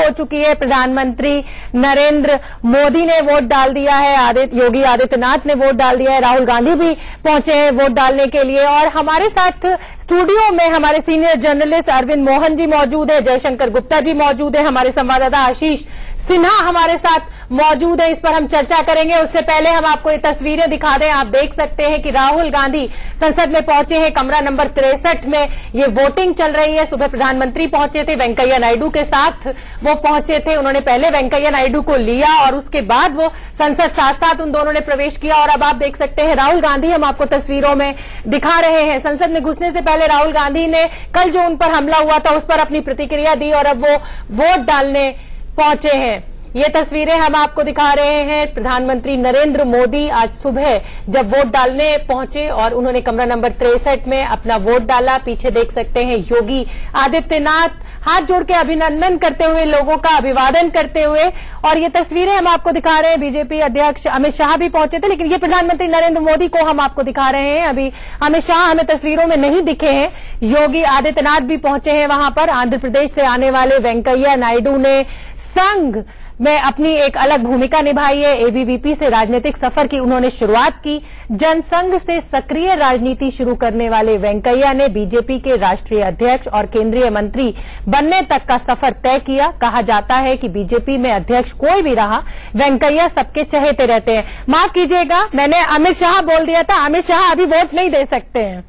हो चुकी है। प्रधानमंत्री नरेंद्र मोदी ने वोट डाल दिया है, योगी आदित्यनाथ ने वोट डाल दिया है, राहुल गांधी भी पहुंचे हैं वोट डालने के लिए। और हमारे साथ स्टूडियो में हमारे सीनियर जर्नलिस्ट अरविंद मोहन जी मौजूद है, जयशंकर गुप्ता जी मौजूद है, हमारे संवाददाता आशीष सिन्हा हमारे साथ मौजूद है। इस पर हम चर्चा करेंगे। उससे पहले हम आपको ये तस्वीरें दिखा दें। आप देख सकते हैं कि राहुल गांधी संसद में पहुंचे हैं, कमरा नंबर 63 में ये वोटिंग चल रही है। सुबह प्रधानमंत्री पहुंचे थे, वेंकैया नायडू के साथ वो पहुंचे थे। उन्होंने पहले वेंकैया नायडू को लिया और उसके बाद वो संसद साथ साथ उन दोनों ने प्रवेश किया। और अब आप देख सकते हैं राहुल गांधी हम आपको तस्वीरों में दिखा रहे हैं। संसद में घुसने से पहले राहुल गांधी ने कल जो उन पर हमला हुआ था उस पर अपनी प्रतिक्रिया दी और अब वो वोट डालने पहुंचे हैं। ये तस्वीरें हम आपको दिखा रहे हैं। प्रधानमंत्री नरेंद्र मोदी आज सुबह जब वोट डालने पहुंचे और उन्होंने कमरा नंबर 63 में अपना वोट डाला। पीछे देख सकते हैं योगी आदित्यनाथ हाथ जोड़ के अभिनंदन करते हुए, लोगों का अभिवादन करते हुए। और ये तस्वीरें हम आपको दिखा रहे हैं। बीजेपी अध्यक्ष अमित शाह भी पहुंचे थे, लेकिन ये प्रधानमंत्री नरेंद्र मोदी को हम आपको दिखा रहे हैं। अभी अमित शाह हमें तस्वीरों में नहीं दिखे हैं। योगी आदित्यनाथ भी पहुंचे हैं वहां पर। आंध्र प्रदेश से आने वाले वेंकैया नायडू ने संघ में अपनी एक अलग भूमिका निभाई है। एबीवीपी से राजनीतिक सफर की उन्होंने शुरुआत की। जनसंघ से सक्रिय राजनीति शुरू करने वाले वेंकैया ने बीजेपी के राष्ट्रीय अध्यक्ष और केंद्रीय मंत्री बनने तक का सफर तय किया। कहा जाता है कि बीजेपी में अध्यक्ष कोई भी रहा, वेंकैया सबके चहेते रहते हैं। माफ कीजिएगा, मैंने अमित शाह बोल दिया था। अमित शाह अभी वोट नहीं दे सकते हैं।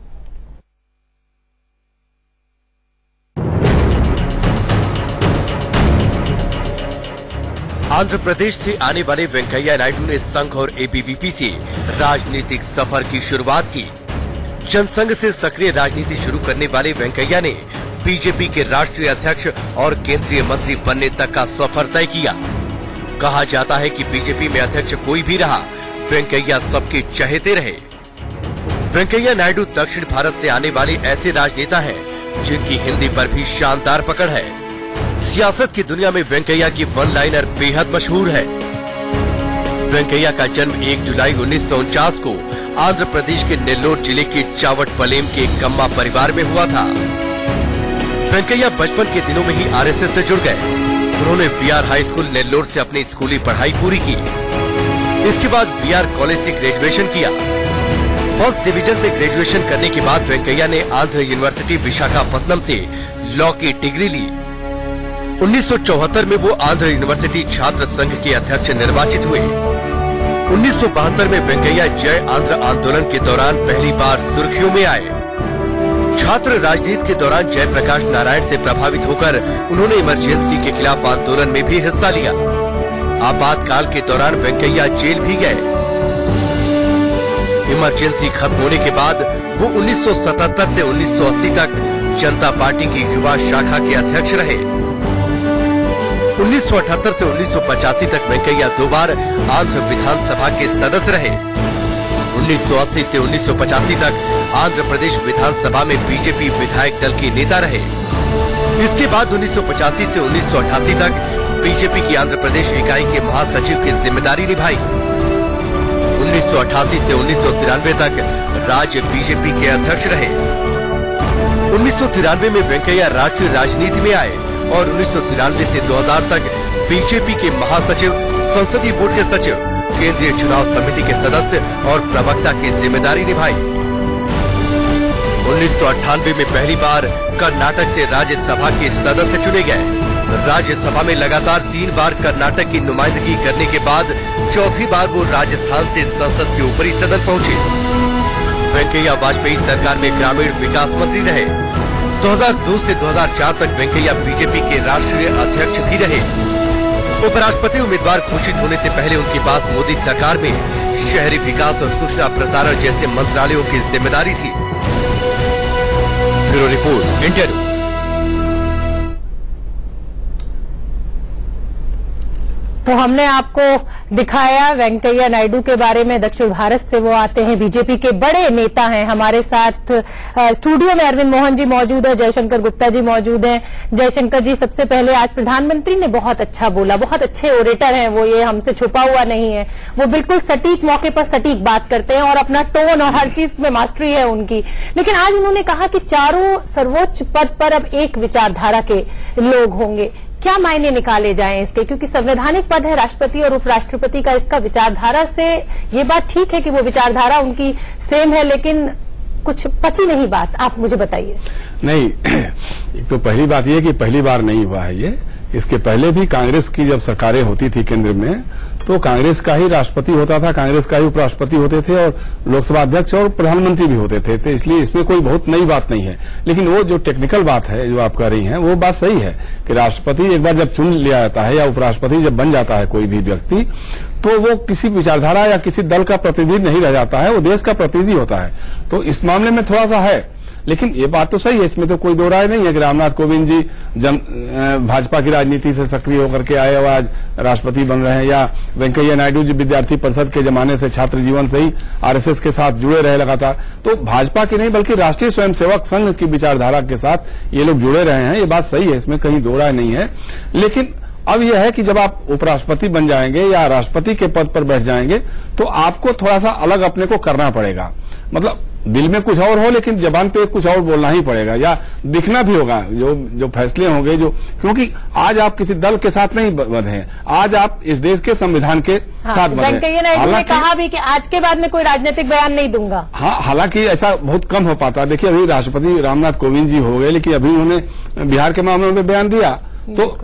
आंध्र प्रदेश से आने वाले वेंकैया नायडू ने संघ और एबीवीपी से राजनीतिक सफर की शुरुआत की। जनसंघ से सक्रिय राजनीति शुरू करने वाले वेंकैया ने बीजेपी के राष्ट्रीय अध्यक्ष और केंद्रीय मंत्री बनने तक का सफर तय किया। कहा जाता है कि बीजेपी में अध्यक्ष कोई भी रहा, वेंकैया सबके चहेते रहे। वेंकैया नायडू दक्षिण भारत से आने वाले ऐसे राजनेता हैं जिनकी हिंदी पर भी शानदार पकड़ है। सियासत की दुनिया में वेंकैया की वन लाइनर बेहद मशहूर है। वेंकैया का जन्म 1 जुलाई 1949 को आंध्र प्रदेश के नेल्लोर जिले के चावटपलेम के कम्मा परिवार में हुआ था। वेंकैया बचपन के दिनों में ही आरएसएस से जुड़ गए। उन्होंने बीआर हाई स्कूल नेल्लोर से अपनी स्कूली पढ़ाई पूरी की। इसके बाद बीआर कॉलेज से ग्रेजुएशन किया। फर्स्ट डिवीजन से ग्रेजुएशन करने के बाद वेंकैया ने आंध्र यूनिवर्सिटी विशाखापत्तनम से लॉ की डिग्री ली। 1974 में वो आंध्र यूनिवर्सिटी छात्र संघ के अध्यक्ष निर्वाचित हुए। 1972 में वेंकैया जय आंध्र आंदोलन के दौरान पहली बार सुर्खियों में आए। छात्र राजनीति के दौरान जयप्रकाश नारायण से प्रभावित होकर उन्होंने इमरजेंसी के खिलाफ आंदोलन में भी हिस्सा लिया। आपातकाल के दौरान वेंकैया जेल भी गए। इमरजेंसी खत्म होने के बाद वो 1977 से 1980 तक जनता पार्टी की युवा शाखा के अध्यक्ष रहे। 1978 से 1985 तक वेंकैया 2 बार आंध्र विधानसभा के सदस्य रहे। 1980 से 1985 तक आंध्र प्रदेश विधानसभा में बीजेपी विधायक दल के नेता रहे। इसके बाद 1985 से 1988 तक बीजेपी की आंध्र प्रदेश इकाई के महासचिव की जिम्मेदारी निभाई। 1988 से 1993 तक राज्य बीजेपी के अध्यक्ष रहे। 1993 में वेंकैया राष्ट्रीय राजनीति में आए और 1993 से 2000 तक बीजेपी के महासचिव, संसदीय बोर्ड के सचिव, केंद्रीय चुनाव समिति के सदस्य और प्रवक्ता की जिम्मेदारी निभाई। 1998 में पहली बार कर्नाटक से राज्यसभा के सदस्य चुने गए। राज्यसभा में लगातार 3 बार कर्नाटक की नुमाइंदगी करने के बाद चौथी बार वो राजस्थान से संसद के ऊपरी सदन पहुंचे। वेंकैया वाजपेयी सरकार में ग्रामीण विकास मंत्री रहे। 2002 से 2004 तक वेंकैया बीजेपी के राष्ट्रीय अध्यक्ष भी रहे। उपराष्ट्रपति उम्मीदवार घोषित होने से पहले उनके पास मोदी सरकार में शहरी विकास और सूचना प्रसारण जैसे मंत्रालयों की जिम्मेदारी थी। Bureau report, India news. तो हमने आपको दिखाया वेंकैया नायडू के बारे में। दक्षिण भारत से वो आते हैं, बीजेपी के बड़े नेता हैं। हमारे साथ स्टूडियो में अरविंद मोहन जी मौजूद है, जयशंकर गुप्ता जी मौजूद हैं। जयशंकर जी, सबसे पहले आज प्रधानमंत्री ने बहुत अच्छा बोला, बहुत अच्छे ओरेटर हैं वो, ये हमसे छुपा हुआ नहीं है। वो बिल्कुल सटीक मौके पर सटीक बात करते हैं और अपना टोन और हर चीज में मास्टरी है उनकी। लेकिन आज उन्होंने कहा कि चारों सर्वोच्च पद पर अब एक विचारधारा के लोग होंगे। क्या मायने निकाले जाएं इसके, क्योंकि संवैधानिक पद है राष्ट्रपति और उपराष्ट्रपति का, इसका विचारधारा से ये बात ठीक है कि वो विचारधारा उनकी सेम है, लेकिन कुछ पची नहीं बात। आप मुझे बताइए। नहीं, एक तो पहली बात यह कि पहली बार नहीं हुआ है ये। इसके पहले भी कांग्रेस की जब सरकारें होती थी केंद्र में, तो कांग्रेस का ही राष्ट्रपति होता था, कांग्रेस का ही उपराष्ट्रपति होते थे और लोकसभा अध्यक्ष और प्रधानमंत्री भी होते थे। तो इसलिए इसमें कोई बहुत नई बात नहीं है। लेकिन वो जो टेक्निकल बात है जो आप कह रही हैं, वो बात सही है कि राष्ट्रपति एक बार जब चुन लिया जाता है या उपराष्ट्रपति जब बन जाता है कोई भी व्यक्ति, तो वो किसी विचारधारा या किसी दल का प्रतिनिधि नहीं रह जाता है, वो देश का प्रतिनिधि होता है। तो इस मामले में थोड़ा सा है, लेकिन ये बात तो सही है, इसमें तो कोई दो राय नहीं है कि रामनाथ कोविंद जी भाजपा की राजनीति से सक्रिय होकर के आए और आज राष्ट्रपति बन रहे हैं, या वेंकैया नायडू जी विद्यार्थी परिषद के जमाने से, छात्र जीवन से ही आरएसएस के साथ जुड़े रहे लगातार। तो भाजपा की नहीं बल्कि राष्ट्रीय स्वयंसेवक संघ की विचारधारा के साथ ये लोग जुड़े रहे हैं, ये बात सही है, इसमें कहीं दो राय नहीं है। लेकिन अब यह है कि जब आप उपराष्ट्रपति बन जाएंगे या राष्ट्रपति के पद पर बैठ जाएंगे, तो आपको थोड़ा सा अलग अपने को करना पड़ेगा। मतलब दिल में कुछ और हो लेकिन जबान पे कुछ और बोलना ही पड़ेगा, या दिखना भी होगा जो फैसले होंगे, क्योंकि आज आप किसी दल के साथ नहीं बंधे हैं, आज आप इस देश के संविधान के साथ बंधे हैं। वेंकैया नायडू ने कहा भी कि आज के बाद में कोई राजनीतिक बयान नहीं दूंगा। हाँ, हालांकि ऐसा बहुत कम हो पाता। देखिए, अभी राष्ट्रपति रामनाथ कोविंद जी हो गए, लेकिन अभी उन्होंने बिहार के मामले में बयान दिया, तो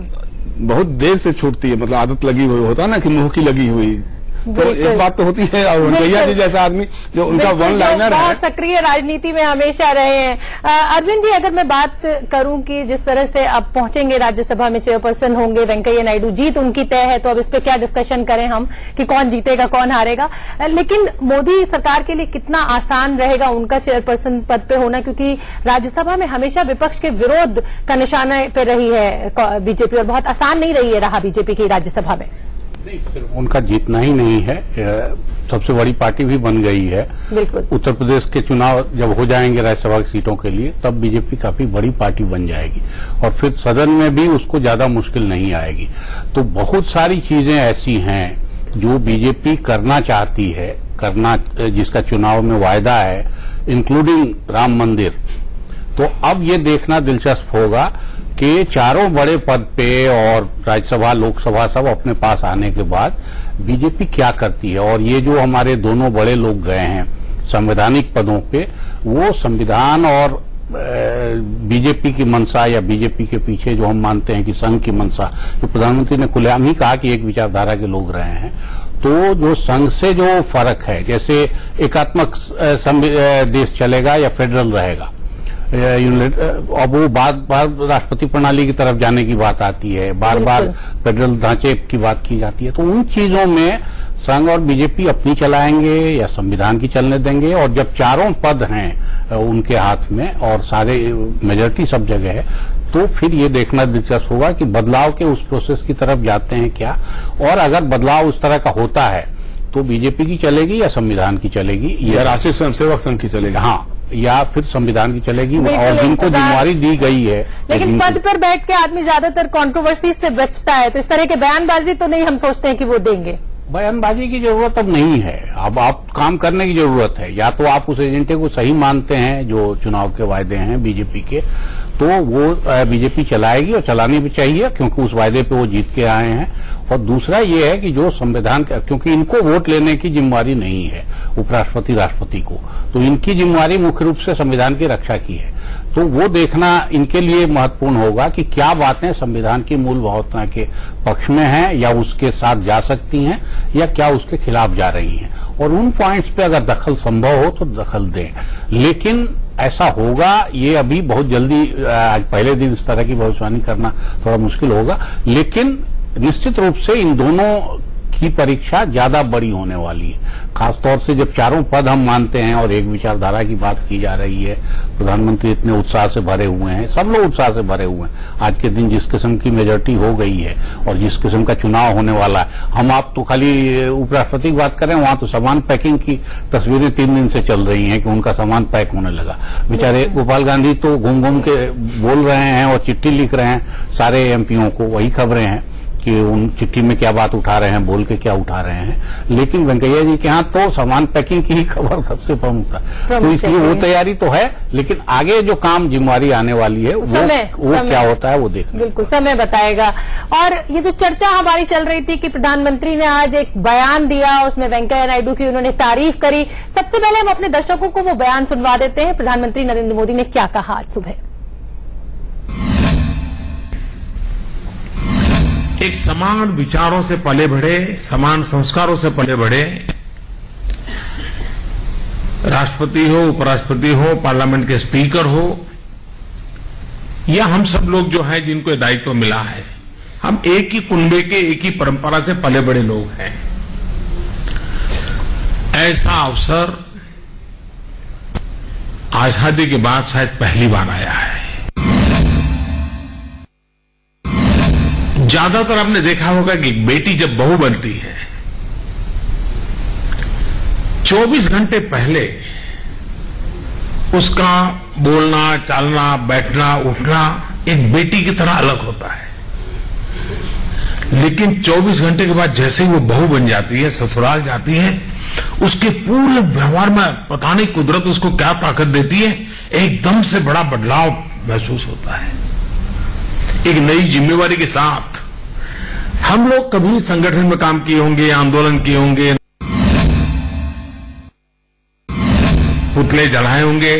बहुत देर से छूटती है, मतलब आदत लगी हुई होता है ना कि मुंह की लगी हुई, तो एक बात तो होती है। और वेंकैया जी जैसा आदमी जो उनका वन लाइनर है, बहुत सक्रिय राजनीति में हमेशा रहे हैं। अरविंद जी, अगर मैं बात करूं कि जिस तरह से अब पहुंचेंगे राज्यसभा में, चेयरपर्सन होंगे वेंकैया नायडू, जीत उनकी तय है, तो अब इस पे क्या डिस्कशन करें हम कि कौन जीतेगा कौन हारेगा। लेकिन मोदी सरकार के लिए कितना आसान रहेगा उनका चेयरपर्सन पद पे होना, क्योंकि राज्यसभा में हमेशा विपक्ष के विरोध का निशाना पे रही है बीजेपी, और बहुत आसान नहीं रही है रहा बीजेपी की राज्यसभा में। नहीं, सिर्फ उनका जीतना ही नहीं है, सबसे बड़ी पार्टी भी बन गई है। बिल्कुल। उत्तर प्रदेश के चुनाव जब हो जाएंगे राज्यसभा की सीटों के लिए, तब बीजेपी काफी बड़ी पार्टी बन जाएगी और फिर सदन में भी उसको ज्यादा मुश्किल नहीं आएगी। तो बहुत सारी चीजें ऐसी हैं जो बीजेपी करना चाहती है, जिसका चुनाव में वायदा है, इंक्लूडिंग राम मंदिर। तो अब ये देखना दिलचस्प होगा कि चारों बड़े पद पे और राज्यसभा लोकसभा सब अपने पास आने के बाद बीजेपी क्या करती है। और ये जो हमारे दोनों बड़े लोग गए हैं संवैधानिक पदों पे, वो संविधान और बीजेपी की मंशा या बीजेपी के पीछे जो हम मानते हैं कि संघ की मंशा, जो प्रधानमंत्री ने खुलेआम ही कहा कि एक विचारधारा के लोग रहे हैं, तो जो संघ से जो फर्क है, जैसे एकात्मक देश चलेगा या फेडरल रहेगा, अब वो बार बार राष्ट्रपति प्रणाली की तरफ जाने की बात आती है, बार बार फेडरल ढांचे की बात की जाती है। तो उन चीजों में संघ और बीजेपी अपनी चलाएंगे या संविधान की चलने देंगे। और जब चारों पद हैं उनके हाथ में और सारे मेजोरिटी सब जगह है, तो फिर ये देखना दिलचस्प होगा कि बदलाव के उस प्रोसेस की तरफ जाते हैं क्या, और अगर बदलाव उस तरह का होता है तो बीजेपी की चलेगी या संविधान की चलेगी या राष्ट्रीय स्वयंसेवक संघ की चलेगी, हाँ, या फिर संविधान की चलेगी। और जिनको जिम्मेवारी दी गई है, लेकिन पद पर बैठ के आदमी ज्यादातर कंट्रोवर्सी से बचता है, तो इस तरह के बयानबाजी तो नहीं हम सोचते हैं कि वो देंगे। बयानबाजी की जरूरत अब नहीं है, अब आप काम करने की जरूरत है। या तो आप उस एजेंडे को सही मानते हैं जो चुनाव के वायदे हैं बीजेपी के, तो वो बीजेपी चलाएगी और चलानी भी चाहिए, क्योंकि उस वायदे पे वो जीत के आए हैं। और दूसरा ये है कि जो संविधान, क्योंकि इनको वोट लेने की जिम्मेवारी नहीं है उपराष्ट्रपति राष्ट्रपति को, तो इनकी जिम्मेवारी मुख्य रूप से संविधान की रक्षा की है। तो वो देखना इनके लिए महत्वपूर्ण होगा कि क्या बातें संविधान की मूल भावना के पक्ष में हैं या उसके साथ जा सकती हैं, या क्या उसके खिलाफ जा रही हैं। और उन पॉइंट्स पे अगर दखल संभव हो तो दखल दें। लेकिन ऐसा होगा ये अभी बहुत जल्दी, आज पहले दिन इस तरह की भविष्यवाणी करना थोड़ा मुश्किल होगा, लेकिन निश्चित रूप से इन दोनों की परीक्षा ज्यादा बड़ी होने वाली है। खासतौर से जब चारों पद हम मानते हैं और एक विचारधारा की बात की जा रही है, प्रधानमंत्री इतने उत्साह से भरे हुए हैं, सब लोग उत्साह से भरे हुए हैं। आज के दिन जिस किस्म की मेजोरिटी हो गई है और जिस किस्म का चुनाव होने वाला है, हम आप तो खाली उपराष्ट्रपति की बात करें, वहां तो सामान पैकिंग की तस्वीरें 3 दिन से चल रही हैं कि उनका सामान पैक होने लगा। बेचारे गोपाल गांधी तो घूम घूम के बोल रहे हैं और चिट्ठी लिख रहे हैं सारे एमपीओं को, वही खबरें हैं। कि उन चिट्ठी में क्या बात उठा रहे हैं, बोल के क्या उठा रहे हैं। लेकिन वेंकैया जी के यहाँ तो सामान पैकिंग की ही खबर सबसे प्रमुख था, तो इसलिए वो तैयारी तो है, लेकिन आगे जो काम जिम्मेवारी आने वाली है वो क्या होता है वो देखना बिल्कुल समय बताएगा। और ये जो चर्चा हमारी चल रही थी कि प्रधानमंत्री ने आज एक बयान दिया, उसमें वेंकैया नायडू की उन्होंने तारीफ करी। सबसे पहले हम अपने दर्शकों को वो बयान सुनवा देते हैं। प्रधानमंत्री नरेंद्र मोदी ने क्या कहा आज सुबह। एक समान विचारों से पले बढ़े, समान संस्कारों से पले बढ़े राष्ट्रपति हो, उपराष्ट्रपति हो, पार्लियामेंट के स्पीकर हो, या हम सब लोग जो हैं जिनको दायित्व मिला है, हम एक ही कुनबे के, एक ही परंपरा से पले बड़े लोग हैं। ऐसा अवसर आजादी के बाद शायद पहली बार आया है। ज्यादातर आपने देखा होगा कि बेटी जब बहू बनती है 24 घंटे पहले उसका बोलना, चालना, बैठना, उठना एक बेटी की तरह अलग होता है। लेकिन 24 घंटे के बाद जैसे ही वो बहू बन जाती है, ससुराल जाती है, उसके पूरे व्यवहार में पता नहीं कुदरत उसको क्या ताकत देती है, एकदम से बड़ा बदलाव महसूस होता है। एक नई जिम्मेवारी के साथ हम लोग कभी संगठन में काम किए होंगे, आंदोलन किए होंगे, पुतले जलाए होंगे,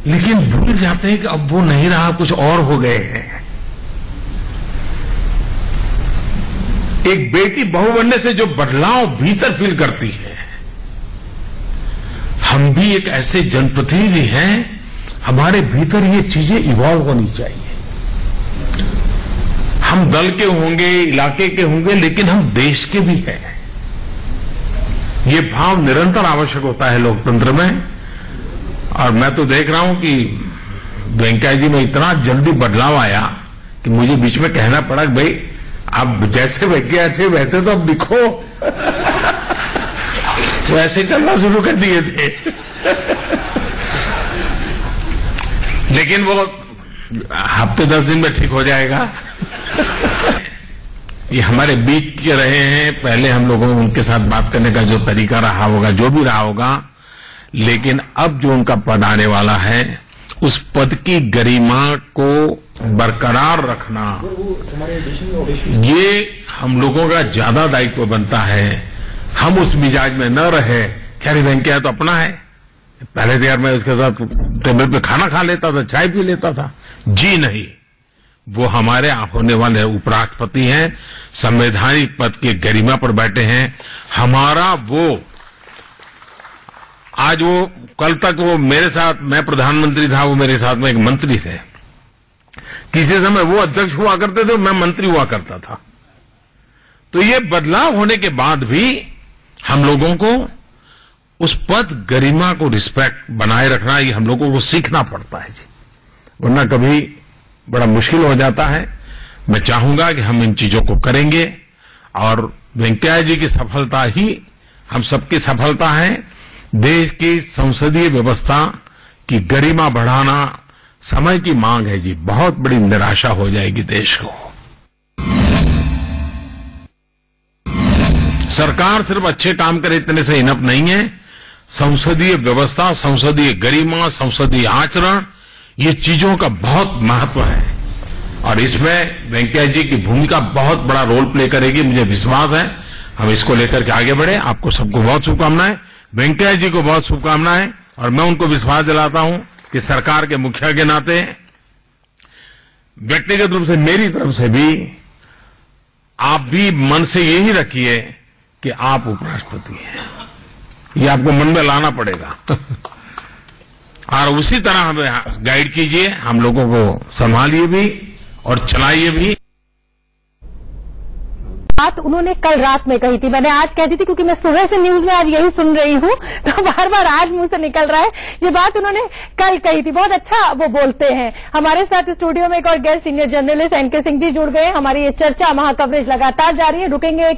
लेकिन भूल जाते हैं कि अब वो नहीं रहा, कुछ और हो गए हैं। एक बेटी बहू बनने से जो बदलाव भीतर फील करती है, हम भी एक ऐसे जनप्रतिनिधि हैं, हमारे भीतर ये चीजें इवॉल्व होनी चाहिए। हम दल के होंगे, इलाके के होंगे, लेकिन हम देश के भी हैं। ये भाव निरंतर आवश्यक होता है लोकतंत्र में। और मैं तो देख रहा हूं कि वेंकैया जी में इतना जल्दी बदलाव आया कि मुझे बीच में कहना पड़ा कि भाई आप जैसे वेंकैया थे वैसे तो अब दिखो। वो ऐसे चलना शुरू कर दिए थे। लेकिन वो हफ्ते 10 दिन में ठीक हो जाएगा। ये हमारे बीच के रहे हैं, पहले हम लोगों को उनके साथ बात करने का जो तरीका रहा होगा, जो भी रहा होगा, लेकिन अब जो उनका पद आने वाला है, उस पद की गरिमा को बरकरार रखना, ये हम लोगों का ज्यादा दायित्व बनता है। हम उस मिजाज में न रहे क्या वेंकैया तो अपना है, पहले तो यार मैं उसके साथ टेबल पे खाना खा लेता था, चाय पी लेता था। जी नहीं, वो हमारे होने वाले उपराष्ट्रपति हैं, संवैधानिक पद की गरिमा पर बैठे हैं। हमारा वो आज वो कल तक वो मेरे साथ, मैं प्रधानमंत्री था, वो मेरे साथ में एक मंत्री थे। किसी समय वो अध्यक्ष हुआ करते थे, मैं मंत्री हुआ करता था। तो ये बदलाव होने के बाद भी हम लोगों को उस पद गरिमा को रिस्पेक्ट बनाए रखना, ये हम लोगों को सीखना पड़ता है जी, वरना कभी बड़ा मुश्किल हो जाता है। मैं चाहूंगा कि हम इन चीजों को करेंगे और वेंकैया जी की सफलता ही हम सबकी सफलता है। देश की संसदीय व्यवस्था की गरिमा बढ़ाना समय की मांग है जी, बहुत बड़ी निराशा हो जाएगी देश को। सरकार सिर्फ अच्छे काम करे इतने से इनफ नहीं है। संसदीय व्यवस्था, संसदीय गरिमा, संसदीय आचरण, ये चीजों का बहुत महत्व है और इसमें वेंकैया जी की भूमिका बहुत बड़ा रोल प्ले करेगी, मुझे विश्वास है। हम इसको लेकर के आगे बढ़े। आपको सबको बहुत शुभकामनाएं, वेंकैया जी को बहुत शुभकामनाएं, और मैं उनको विश्वास दिलाता हूं कि सरकार के मुखिया के नाते व्यक्तिगत रूप से मेरी तरफ से भी आप भी मन से यही रखिए कि आप उपराष्ट्रपति हैं। ये आपको मन में लाना पड़ेगा और उसी तरह हमें गाइड कीजिए, हम लोगों को संभालिए भी और चलाइए भी। बात उन्होंने कल रात में कही थी, मैंने आज कह दी थी क्योंकि मैं सुबह से न्यूज में आज यही सुन रही हूं, तो बार बार आज मुंह से निकल रहा है। ये बात उन्होंने कल कही थी। बहुत अच्छा वो बोलते हैं। हमारे साथ स्टूडियो में एक और guest senior journalist NK Singh ji जुड़ गए। हमारी ये चर्चा महाकवरेज लगातार जारी है। रुकेंगे